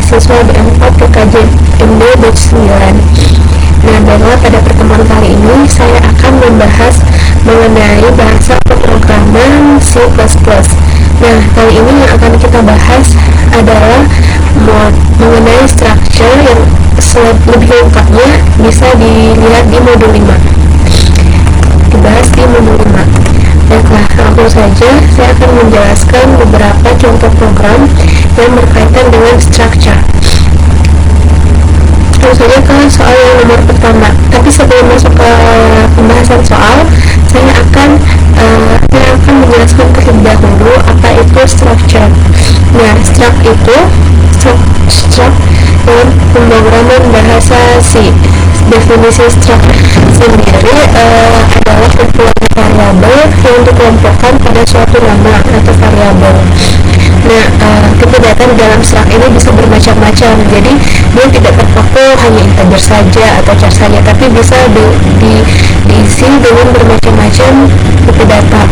mahasiswa B4 PKJMD Batch 9. Nah, baiklah, pada pertemuan kali ini saya akan membahas mengenai bahasa pemrograman C++. Nah, kali ini yang akan kita bahas adalah mengenai structure yang lebih lengkapnya bisa dilihat di modul 5. Dibahas di modul 5. Baiklah, langsung saja saya akan menjelaskan beberapa contoh program yang berkaitan dengan structure. Langsung saja ke soal yang nomor pertama. Tapi sebelum masuk ke pembahasan soal, saya akan menjelaskan terlebih dahulu apa itu structure. Nah, struct dalam pemrograman bahasa C. Definisi struct sendiri adalah kumpulan variabel yang dikelompokkan pada suatu nama atau variabel. Nah, tipe data di dalam struct ini bisa bermacam-macam. Jadi dia tidak terpaku hanya integer saja atau char saja, tapi bisa diisi dengan bermacam-macam tipe data.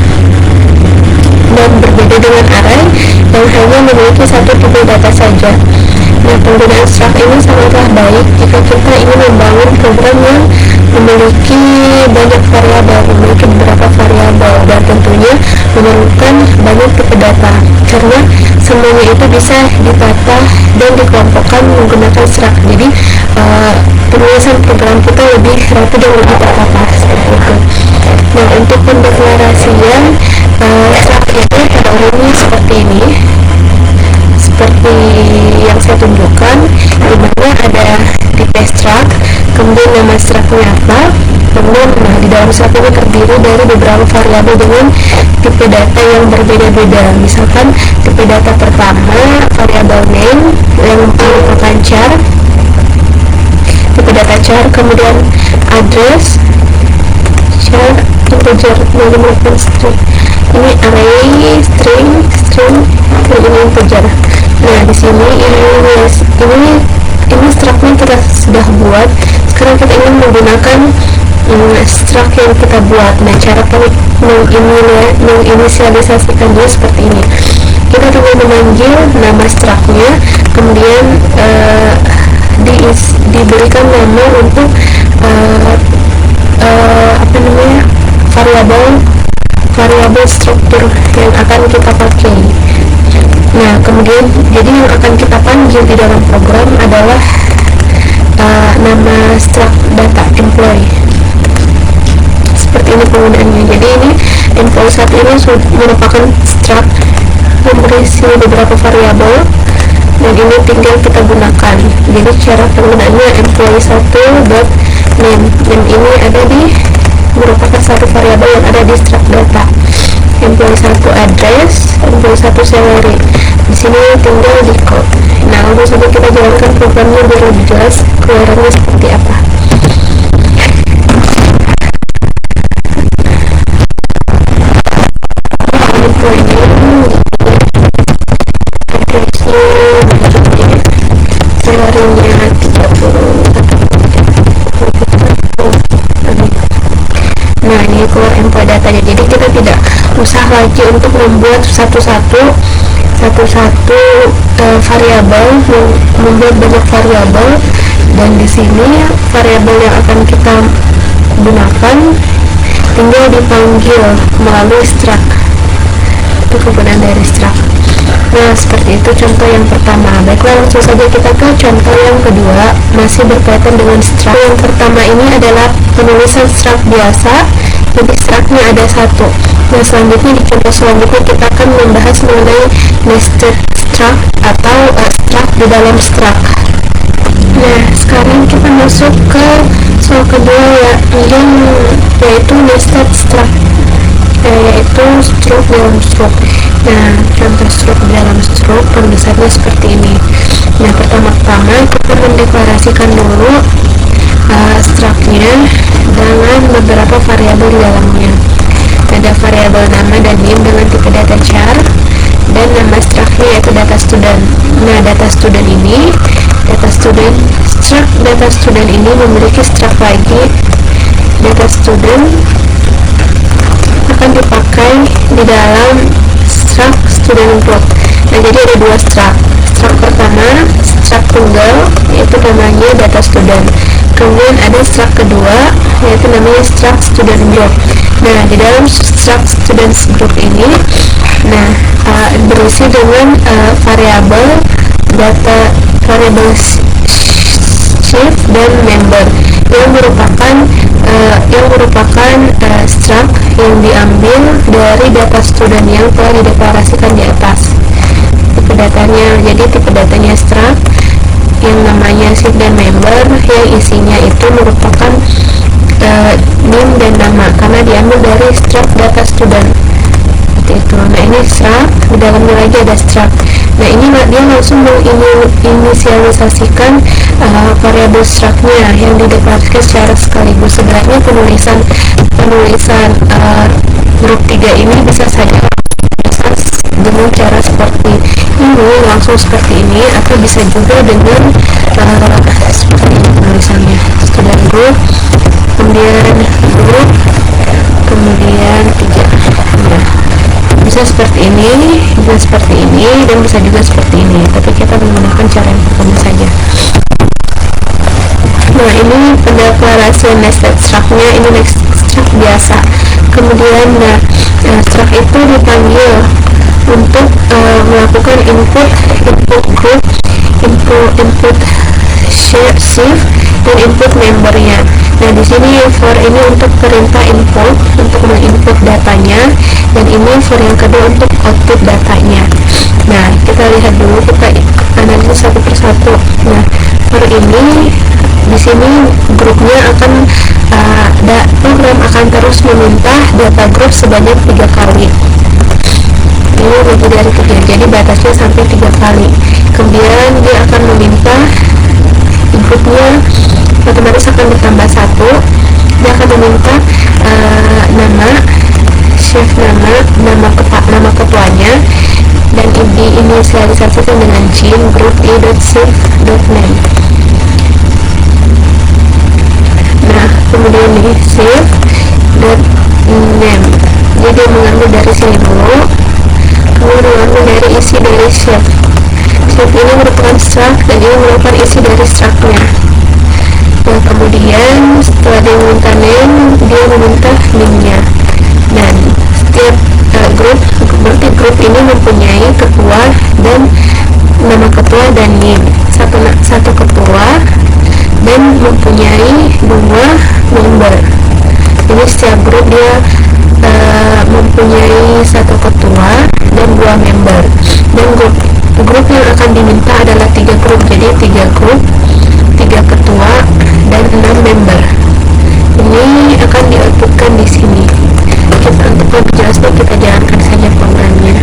Dan berbeda dengan array yang hanya memiliki satu tipe data saja. Nah, penggunaan struct ini sangatlah baik jika kita ingin membangun program yang memiliki banyak variabel, memiliki beberapa variabel, dan tentunya memerlukan banyak tipe data, karena semuanya itu bisa ditata dan dikelompokkan menggunakan struct. Jadi penulisan program kita lebih rapi dan lebih tertata seperti itu. Nah, untuk pendeklarasian struct itu pada umumnya seperti ini, seperti yang saya tunjukkan, di mana ada tipe struct, kemudian nama structnya apa, kemudian di dalam struct ini terdiri dari beberapa variabel dengan tipe data yang berbeda-beda. Misalkan tipe data pertama variabel name yang merupakan char, tipe data char, kemudian address char, integer yang merupakan string, ini array, string, ini integer. Nah, di sini ini structnya kita sudah buat. Sekarang kita ingin menggunakan struct yang kita buat. Nah, cara menginisialisasikan dia seperti ini. Kita tinggal memanggil nama structnya, kemudian diberikan nama untuk variabel struktur yang akan kita pakai. Nah, kemudian jadi yang akan kita panggil di dalam program adalah nama struct data employee. Seperti ini penggunaannya. Jadi ini employee 1 ini merupakan struct yang berisi beberapa variabel, dan ini tinggal kita gunakan. Jadi cara penggunaannya employee 1.name, dan ini ada merupakan satu variabel yang ada di struct data. Employee 1 address, employee 1 salary. Di sini tinggal di code. Nah, langsung saja kita jalankan programnya biar lebih jelas keluarannya seperti apa. Salary-nya 30. Nah, ini keluar employee datanya. Jadi kita tidak usah lagi untuk membuat satu-satu variabel, membuat banyak variabel. Dan di sini variabel yang akan kita gunakan tinggal dipanggil melalui struct. Itu kegunaan dari struct. Nah, seperti itu contoh yang pertama. Baiklah, langsung saja kita ke contoh yang kedua, masih berkaitan dengan struct. Yang pertama ini adalah penulisan struct biasa. Jadi structnya ada satu. Nah, selanjutnya di contoh selanjutnya kita akan membahas mengenai nested struct atau struct di dalam struct. Nah, sekarang kita masuk ke soal kedua yaitu nested struct, yaitu struct dalam struct. Nah, contoh struct di dalam struct penulisannya seperti ini. Nah, pertama-tama kita mendeklarasikan dulu structnya dengan beberapa variabel di dalamnya. Ada variabel nama dan name dengan tipe data char, dan nama structnya yaitu data student. Nah, struct data student ini memiliki struct lagi. Data student akan dipakai di dalam struct student group. Nah, jadi ada dua struct. Struct pertama, struct tunggal, yaitu namanya data student. Kemudian ada struct kedua, yaitu namanya struct student group. Nah, di dalam struct students group ini, berisi dengan variabel data, variabel shift dan member yang merupakan struct yang diambil dari data student yang telah dideklarasikan di atas. Tipe datanya struct yang namanya shift dan member, yang isinya itu merupakan name dan nama karena diambil dari struct data student. Seperti itu. Nah, ini struct, di dalamnya lagi ada struct. Nah, ini dia langsung menginisialisasikan variabel struct-nya yang dideklarasikan secara sekaligus. Sebenarnya penulisan grup 3 ini bisa saja dengan cara seperti ini, langsung seperti ini, atau bisa juga dengan seperti ini penulisannya. Student group, kemudian group, kemudian 3. Nah, bisa seperti ini, dan bisa juga seperti ini, tapi kita menggunakan cara yang pertama saja. Nah, ini pendeklarasian nested struct-nya, ini next struct biasa. Kemudian struct itu dipanggil untuk melakukan input group, input shift, dan input membernya. Nah, di sini for ini untuk perintah input, untuk menginput datanya, dan ini for yang kedua untuk output datanya. Nah, kita lihat dulu, kita analisis satu persatu. Nah, for ini di sini grupnya akan program akan terus meminta data grup sebanyak 3 kali. Ini lebih dari 3, jadi batasnya sampai 3 kali. Kemudian dia akan meminta inputnya otomatis akan bertambah 1. Dia akan meminta nama, shift nama ketuanya, dan diinisialisasikan dengan gin group e.shift.name. Nah, kemudian di shift.name, jadi dia mengambil dari sini dulu, kemudian mengambil dari isi dari shift. Shift ini merupakan struct, dan ini merupakan isi dari struct-nya. Dan kemudian setelah dia meminta name, dia meminta name-nya. Dan setiap berarti grup ini mempunyai ketua dan nama ketua dan name. Satu ketua dan mempunyai 2 member. Jadi setiap grup dia mempunyai 1 ketua dan 2 member. Dan grup yang akan diminta adalah 3 grup. Jadi 3 grup, 3 ketua, dan 6 member. Ini akan di-outputkan di sini. Untuk lebih jelasnya kita jalankan saja programnya.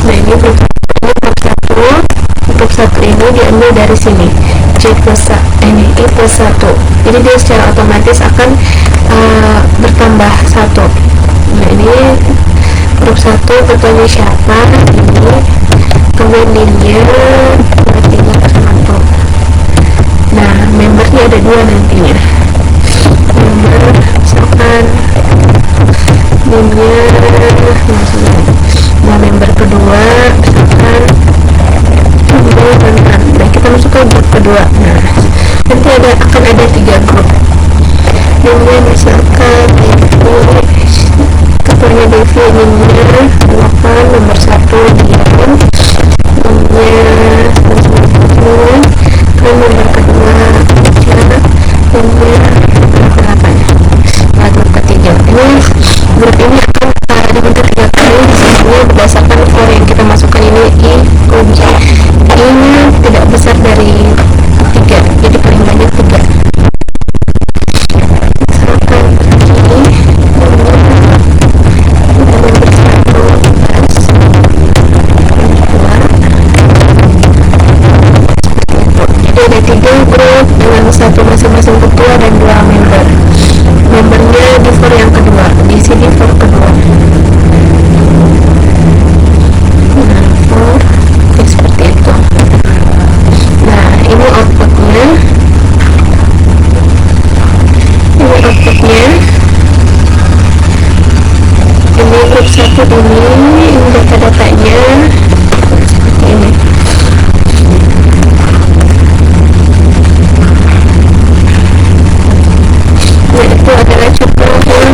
Nah, ini grup 1 ini diambil dari sini, I plus 1. Jadi dia secara otomatis akan bertambah 1. Nah, ini grup 1 ketuanya siapa, ini kemudian name-nya tinggal 1. Nah, membernya ada 2 nantinya. Member misalkan name-nya, nah member kedua misalkan nah, kita masuk ke grup kedua. Nah, nanti akan ada 3 grup. Name-nya misalkan ketuanya Devi, name-nya 8, nomor 1 Dian, name-nya 9, nomor kedua name-nya 8. Nah, grup ketiga ini, grup ini akan dibentuk 3 kali. Sebenarnya berdasarkan for yang kita masukkan ini kunci ini tidak besar dari 3, jadi paling banyak 3. Misalkan ini ada 3 grup dengan 1 masing-masing ketua dan 2 member. Membernya di for yang kedua, di sini for kedua. Nah, for seperti itu. Nah, seperti ini data-datanya seperti ini. Nah, itu adalah contoh yang kedua.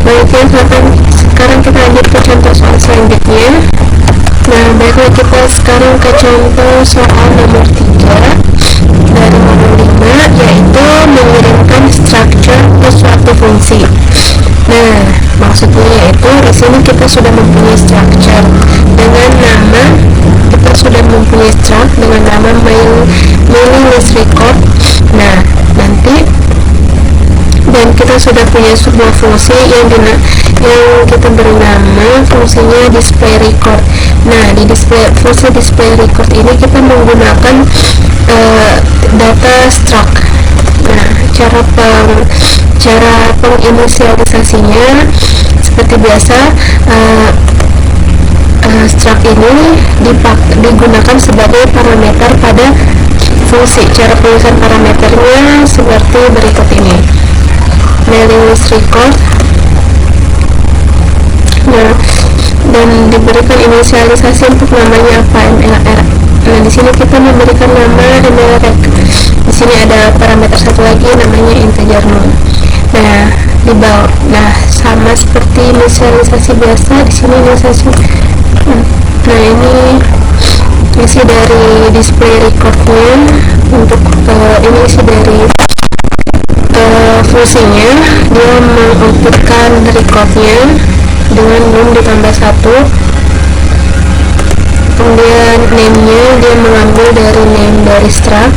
Baik, yang sekarang kita lanjut ke contoh soal selanjutnya. Nah, baiklah kita sekarang ke contoh soal nomor 3 dari modul 5, yaitu mengirimkan structure ke suatu fungsi. Nah, maksudnya yaitu di sini kita sudah mempunyai structure dengan nama, kita sudah mempunyai struct dengan nama mailing list record. Nah, nanti dan kita sudah punya sebuah fungsi yang kita beri nama fungsinya display record. Nah, di fungsi display record ini kita menggunakan data struct. Nah, cara penginisialisasinya seperti biasa, struct ini digunakan sebagai parameter pada fungsi. Cara penulisan parameternya seperti berikut ini. Mailing list record. Nah, dan diberikan inisialisasi untuk namanya apa, MLR. Nah, di sini kita memberikan nama MLR. Di sini ada parameter satu lagi namanya integer null. Nah, di bawah, nah sama seperti inisialisasi biasa, di sini inisialisasi. Nah, ini isi dari display recordnya. Untuk ini isi dari fungsinya, dia mengoutputkan recordnya dengan num ditambah 1. Kemudian name-nya dia mengambil dari name dari struct.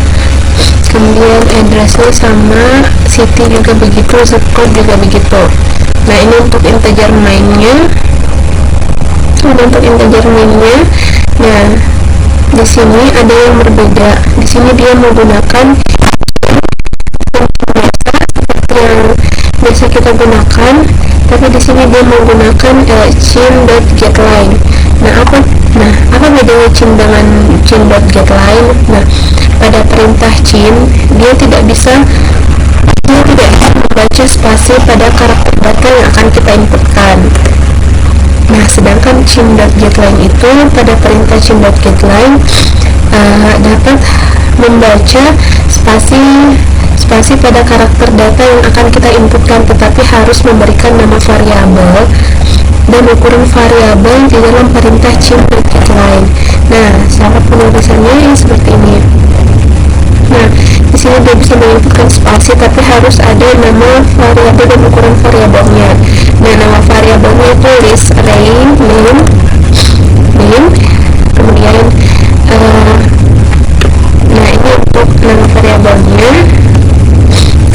Kemudian address-nya sama, city juga begitu, zip code juga begitu. Nah, ini untuk integer main-nya. Nah, di sini ada yang berbeda. Di sini dia menggunakan yang biasa kita gunakan, tapi di sini dia menggunakan chin.getLine. Nah, apa bedanya chin dengan chin.getLine? Nah, pada perintah chin dia tidak bisa membaca spasi pada karakter data yang akan kita inputkan. Nah, sedangkan chin.getLine itu pada perintah chin.getLine dapat membaca spasi pada karakter data yang akan kita inputkan, tetapi harus memberikan nama variabel dan ukuran variabel di dalam perintah chin.getLine. Nah, cara penulisannya yang seperti ini. Nah, di sini dia bisa menginputkan spasi, tapi harus ada nama variabel dan ukuran variabelnya. Nah, nama variabelnya itu list array name, kemudian nah ini untuk nama variabelnya,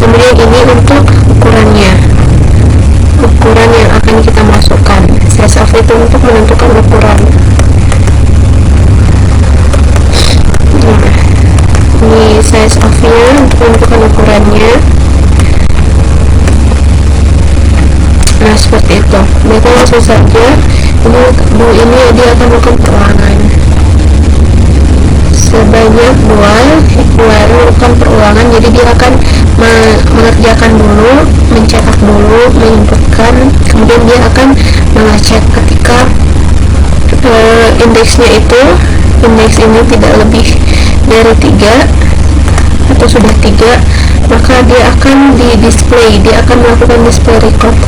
kemudian ini untuk ukuran yang akan kita masukkan. Size of itu untuk menentukan ukuran. Ini size of-nya untuk menentukan ukurannya. Nah, seperti itu. Mereka langsung saja ini dia akan melakukan perulangan sebanyak 2 melakukan perulangan. Jadi dia akan mengerjakan dulu, mencetak dulu, menginputkan, kemudian dia akan mengecek ketika indeks ini tidak lebih dari 3 atau sudah 3, maka dia akan dia akan melakukan display record,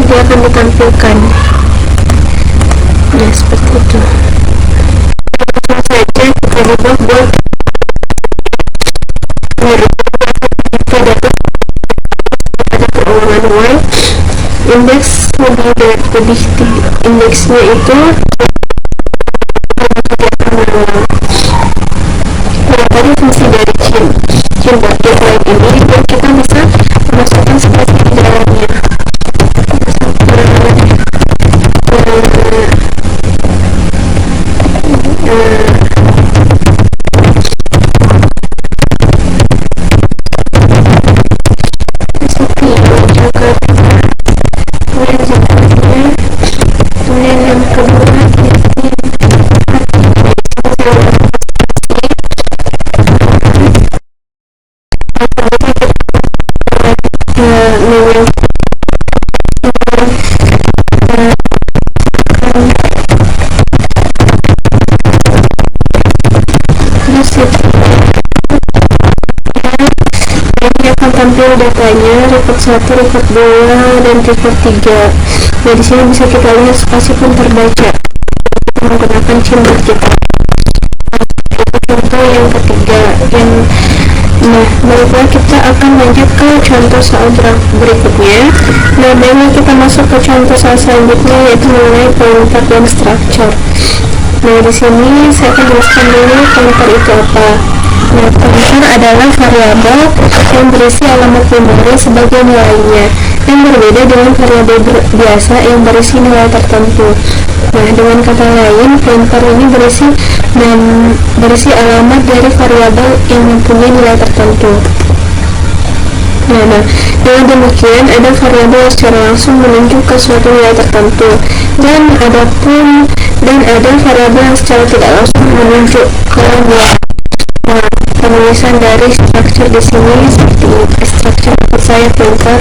dia akan ditampilkan. Nah, seperti itu. Langsung saja kita buat pada perulangan y, indeks lebih indeksnya itu tadi fungsi dari chin.getLine ini, dan kita bisa memasukkan spasi di dalamnya. Kemudian yang kedua tampil datanya record 1, record 2, dan record 3. Nah, di sini bisa kita lihat spasi pun terbaca menggunakan simbol kita. Itu contoh yang ketiga. Nah, baiklah kita akan lanjut ke contoh soal berikutnya. Nah, baiklah kita masuk ke contoh soal selanjutnya, yaitu mengenai pointer dan structure. Nah, di sini saya akan jelaskan dulu pointer itu apa. Nah, pointer adalah variabel yang berisi alamat memori sebagai nilainya, yang berbeda dengan variabel biasa yang berisi nilai tertentu. Nah, dengan kata lain, pointer ini berisi alamat dari variabel yang mempunyai nilai tertentu. Nah, dengan demikian ada variabel yang secara langsung menunjuk ke suatu nilai tertentu, dan ada variabel yang secara tidak langsung menunjuk ke nilai. Nah, penulisan dari structure di sini seperti ini. Structure saya pointer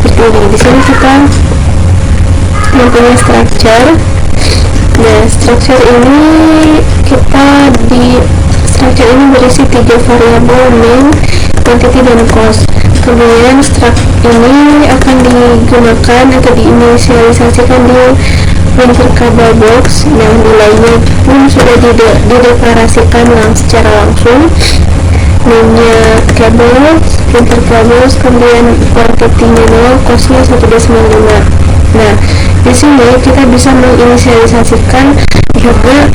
seperti ini. Di sini kita mempunyai structure. Nah, structure ini berisi 3 variabel, main, quantity, dan cost. Kemudian struct ini akan digunakan atau diinisialisasikan di printer kabel box. Nah, nilainya pun sudah dideklarasikan secara langsung. Mainnya kabel, printer kabel, kemudian quantity-nya 0, cost-nya 1,5. Nah, di sini kita bisa menginisialisasikan juga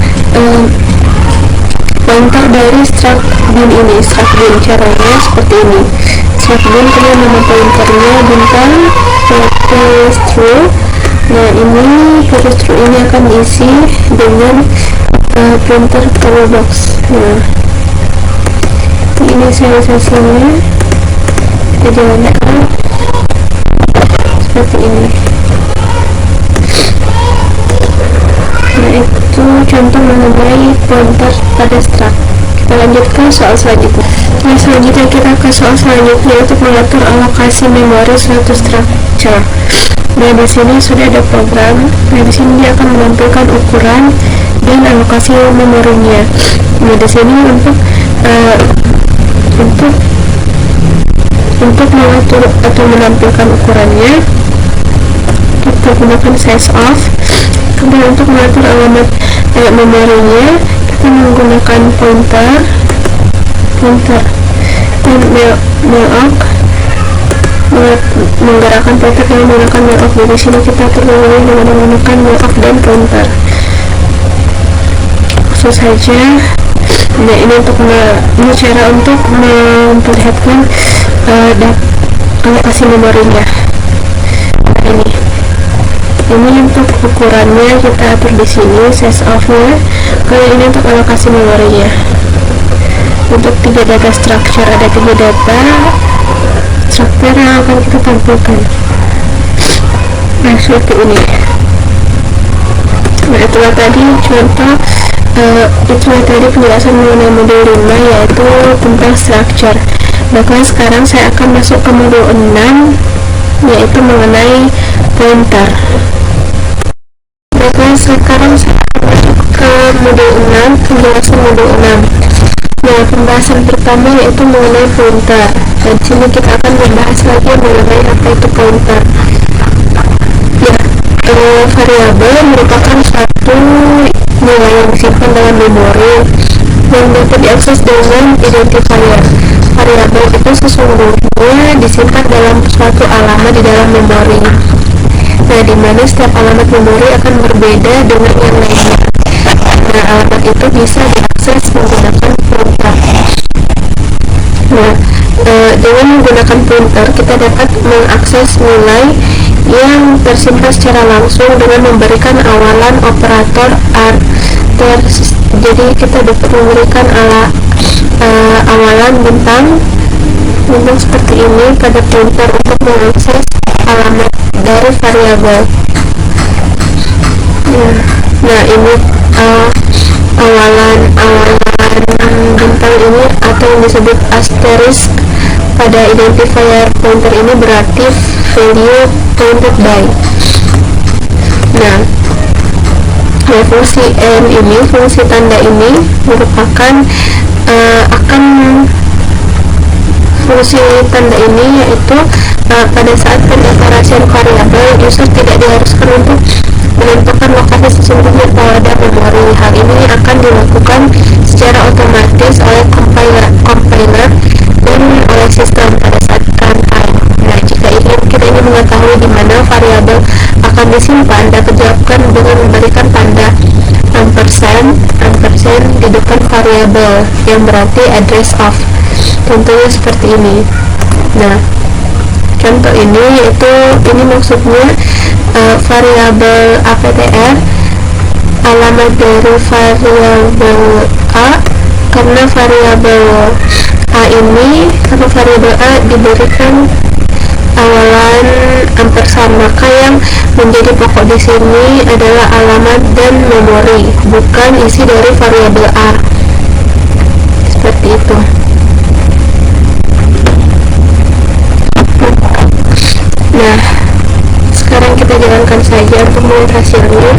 pointer dari struct bin ini. Struct bin caranya seperti ini. Struct bin, kemudian nama pointernya bintang, plus true. Nah, ini plus true ini akan diisi dengan printer kabel box. Nah, inisialisasinya kita jalankan seperti ini. Nah, itu contoh mengenai pointer pada struct. Kita lanjut ke soal selanjutnya. Nah, selanjutnya kita ke soal selanjutnya untuk mengatur alokasi memori suatu structure. Nah, di sini sudah ada program. Nah, di sini dia akan menampilkan ukuran dan alokasi memorinya. Nah, di sini untuk mengatur atau menampilkan ukurannya, kita gunakan size of. Kemudian untuk mengatur alamat memorinya, kita menggunakan pointer dan malloc, menggerakkan pointer dengan menggunakan malloc. Di sini kita terlebih dengan menggunakan malloc dan pointer. Langsung saja. Nah, ini cara untuk memperlihatkan alokasi memorinya. Ini untuk ukurannya kita atur di sini, size of-nya. Kalau ini untuk alokasi memorinya. Untuk 3 data structure, ada 3 data structure yang akan kita tampilkan. Nah, seperti ini. Nah, itulah tadi contoh. Itulah tadi penjelasan mengenai modul 5, yaitu tentang structure. Nah, sekarang saya akan masuk ke modul 6, yaitu mengenai pointer. Nah, sekarang saya akan masuk ke modul 6, penjelasan modul 6. Nah, pembahasan pertama yaitu mengenai pointer. Dan di sini kita akan membahas lagi mengenai apa itu pointer. Ya, variabel merupakan suatu nilai yang disimpan dalam memori yang dapat diakses dengan identifier. Variabel itu sesungguhnya disimpan dalam suatu alamat di dalam memori. Nah, di mana setiap alamat memori akan berbeda dengan yang lainnya. Nah, alamat itu bisa diakses menggunakan pointer. Nah, dengan menggunakan pointer kita dapat mengakses nilai yang tersimpan secara langsung dengan memberikan awalan operator arter. Jadi kita dapat memberikan awalan bintang seperti ini pada pointer untuk mengakses alamat dari variabel. Nah, ini awalan bintang ini atau yang disebut asterisk pada identifier pointer ini berarti value pointed by. Nah, fungsi n ini, fungsi tanda ini merupakan fungsi tanda ini yaitu pada saat pendeklarasian variabel, user tidak diharuskan untuk menentukan lokasi sesungguhnya pada memori. Hal ini akan dilakukan secara otomatis oleh compiler dan oleh sistem pada saat runtime. Nah, jika kita ingin mengetahui di mana variabel akan disimpan, dapat dilakukan dengan memberikan tanda ampersand di depan variabel yang berarti address of. Contohnya seperti ini. Nah, contoh ini yaitu ini maksudnya variabel APTR alamat dari variabel A, karena variabel A diberikan awalan ampersand, maka yang menjadi pokok di sini adalah alamat dan memori, bukan isi dari variabel A. Seperti itu. Nah, sekarang kita jalankan saja untuk melihat hasilnya.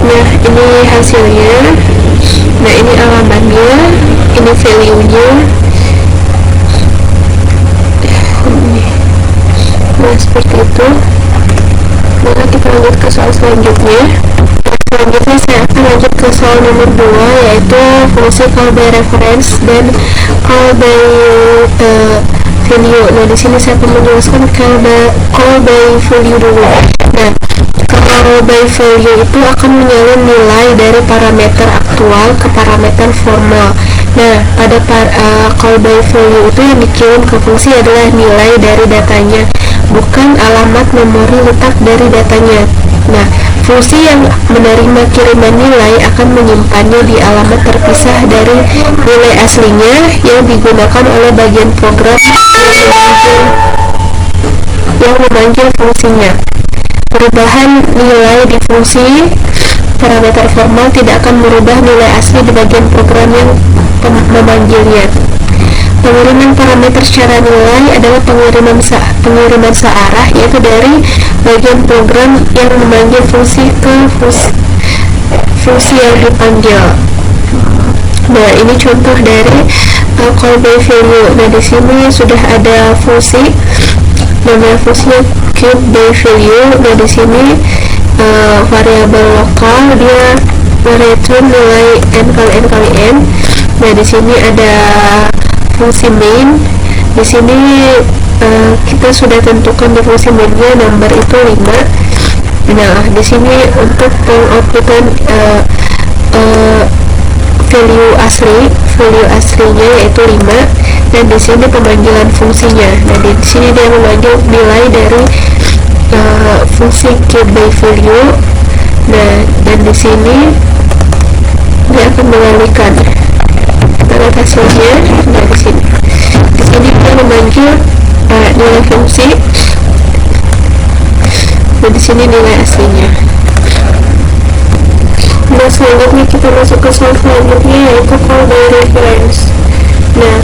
Nah, ini hasilnya. Nah, ini alamatnya, ini value-nya. Nah, seperti itu. Maka kita lanjut ke soal selanjutnya. Selanjutnya saya akan lanjut ke soal nomor 2, yaitu fungsi call by reference dan call by value. Nah, di sini saya akan menjelaskan call by value dulu. Nah, call by value itu akan menyalin nilai dari parameter aktual ke parameter formal. Nah, pada call by value itu yang dikirim ke fungsi adalah nilai dari datanya, bukan alamat memori letak dari datanya. Nah, fungsi yang menerima kiriman nilai akan menyimpannya di alamat terpisah dari nilai aslinya yang digunakan oleh bagian program yang memanggil fungsinya. Perubahan nilai di fungsi parameter formal tidak akan merubah nilai asli di bagian program yang memanggilnya. Pengiriman parameter secara nilai adalah pengiriman searah, yaitu dari bagian program yang memanggil fungsi ke fungsi yang dipanggil. Nah, ini contoh dari call by value. Nah, di sini sudah ada fungsi, nama fungsinya cube by value. Nah, di sini variabel lokal dia mereturn nilai n kali n. Nah, di sini ada fungsi main. Di sini kita sudah tentukan di fungsi mainnya number itu 5. Nah, di sini untuk pengoutputan value aslinya yaitu 5, dan di sini pemanggilan fungsinya. Nah, di sini dia memanggil nilai dari fungsi cube by value. Nah, dan di sini dia akan mengalihkan hasilnya. Nah, di sini dia memanggil nilai fungsi, dan di sini nilai aslinya. Nah, selanjutnya kita masuk ke soal selanjutnya, yaitu call by reference. Nah,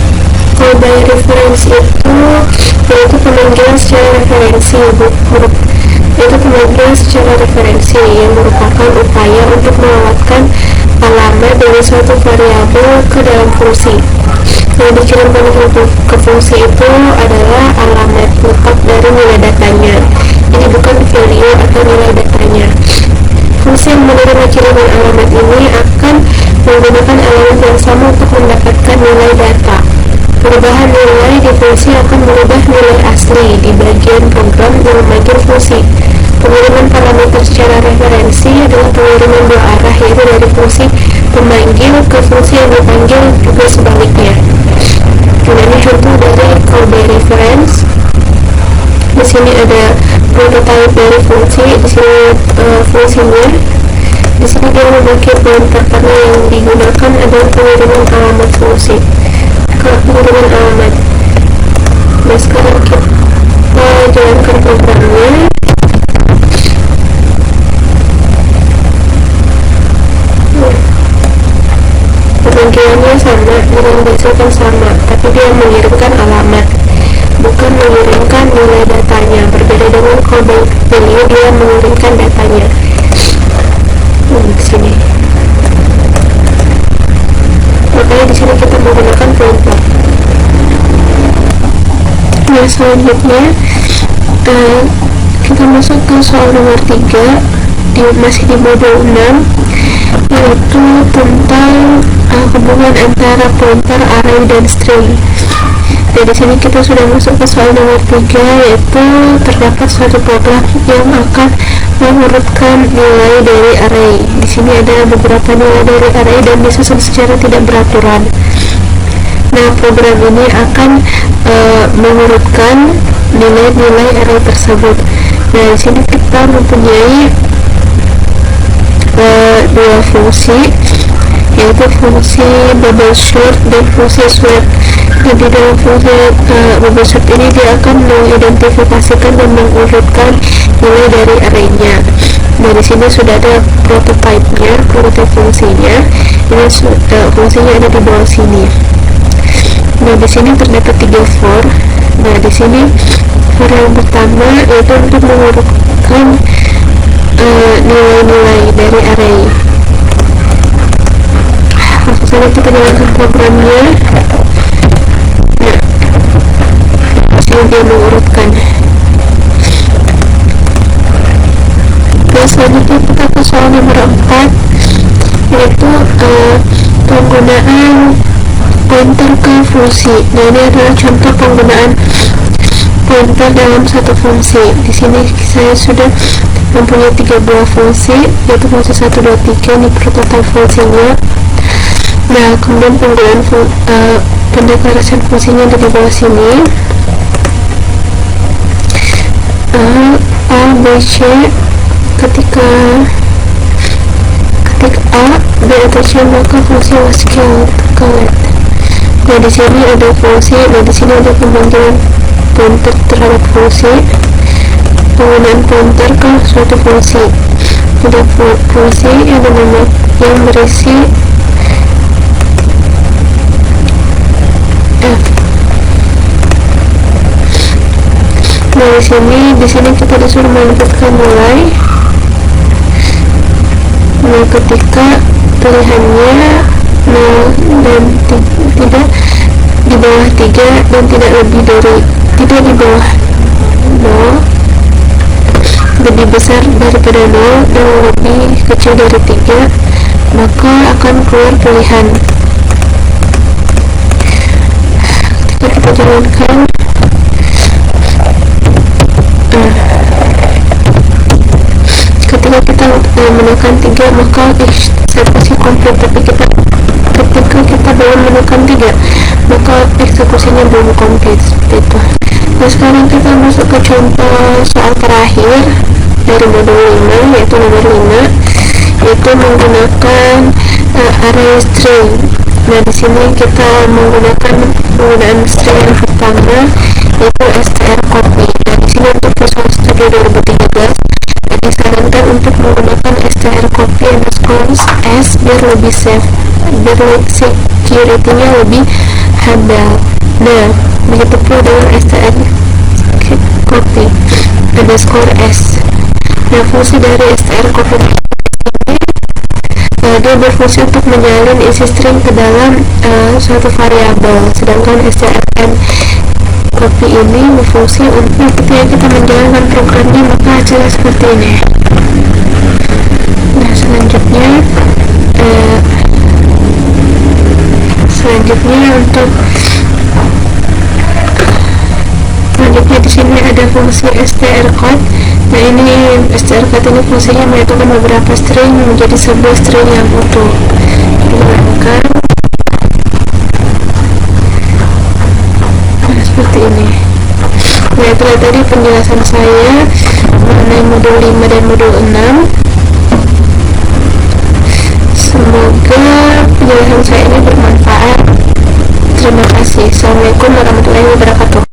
call by reference itu yaitu pemanggilan secara referensi, yang merupakan upaya untuk melewatkan alamat dari suatu variabel ke dalam fungsi. Yang dikirimkan ke fungsi itu adalah alamat letak dari nilai datanya. Ini bukan value atau nilai datanya. Fungsi yang menerima kiriman alamat ini akan menggunakan alamat yang sama untuk mendapatkan nilai data. Perubahan nilai di fungsi akan merubah nilai asli di bagian program yang memanggil fungsi. Pengiriman parameter secara referensi adalah pengiriman dua arah, yaitu dari fungsi pemanggil ke fungsi yang dipanggil, juga sebaliknya. Nah, ini contoh dari call by reference. Di sini ada prototype dari fungsi. Di sini fungsinya. Di sini dia memakai pointer karena yang digunakan adalah pengiriman alamat fungsi. Pengiriman alamat. Nah, sekarang kita jalankan programnya. Pemanggilannya sama, dengan dihasilkan sama, tapi dia mengirimkan alamat, bukan mengirimkan nilai datanya. Berbeda dengan call by value, dia mengirimkan datanya. Nah, selanjutnya kita masuk ke soal nomor 3 masih di modul 6, yaitu tentang hubungan antara pointer, array, dan string. Jadi di sini kita sudah masuk ke soal nomor 3, yaitu terdapat suatu program yang akan mengurutkan nilai dari array. Di sini ada beberapa nilai dari array dan disusun secara tidak beraturan. Nah, program ini akan mengurutkan nilai-nilai array tersebut. Nah, di sini kita mempunyai dua fungsi, yaitu fungsi bubble sort dan fungsi sweep. Nah, di dalam fungsi bubble sort ini dia akan mengidentifikasikan dan mengurutkan nilai dari arraynya. Nah, di sini sudah ada prototipe-nya, prototipe fungsinya. Ini fungsinya ada di bawah sini. Nah, di sini terdapat 3 for. Nah, di sini for yang pertama yaitu untuk mengurutkan nilai-nilai dari array. Langsung saja kita jalankan programnya. Nah, di sini dia mengurutkan. Nah, selanjutnya kita ke soal nomor 4, yaitu penggunaan pointer ke fungsi. Nah, ini adalah contoh penggunaan pointer dalam satu fungsi. Di sini saya sudah mempunyai 3 buah fungsi, yaitu fungsi 1, 2, 3. Ini prototipe fungsinya. Nah, kemudian penggunaan pendeklarasian fungsinya di bawah sini. A, B, C. Ketika A, B atau C, maka fungsi was calculate. Nah, di sini ada fungsi. Nah, di sini ada pemanggilan pointer terhadap fungsi, penggunaan pointer ke suatu fungsi. Ada fungsi yang berisi f. Nah, di sini kita disuruh menentukan nilai. Nah, ketika pilihannya 0 dan tidak di bawah 3 dan tidak di bawah 0, lebih besar daripada 0 dan lebih kecil dari 3, maka akan keluar pilihan. Ketika kita jalankan, ketika kita menekan 3, maka eksekusi komplit. Tapi ketika kita belum menekan 3, maka eksekusinya belum komplit, seperti itu. Nah, sekarang kita masuk ke contoh soal terakhir dari modul 5, yaitu nomor 5, yaitu menggunakan array string. Nah, di sini kita menggunakan penggunaan string yang pertama, yaitu strcpy. Nah, di sini untuk Visual Studio 2013 disarankan untuk menggunakan strcpy _s biar lebih safe, biar security-nya lebih handal. Nah, begitu pula dengan strcpy _s. Nah, fungsi dari strcpy ini dia berfungsi untuk menyalin isi string ke dalam suatu variabel, sedangkan strncpy ini berfungsi untuk ketika kita menjalankan programnya maka hasilnya seperti ini. Nah, selanjutnya untuk selanjutnya di sini ada fungsi strcut. Nah, ini strcut ini fungsinya menyatukan beberapa string menjadi sebuah string yang utuh. Dijalankan. Nah, seperti ini. Nah, itulah tadi penjelasan saya mengenai modul 5 dan modul 6. Semoga penjelasan saya ini bermanfaat. Terima kasih. Assalamualaikum warahmatullahi wabarakatuh.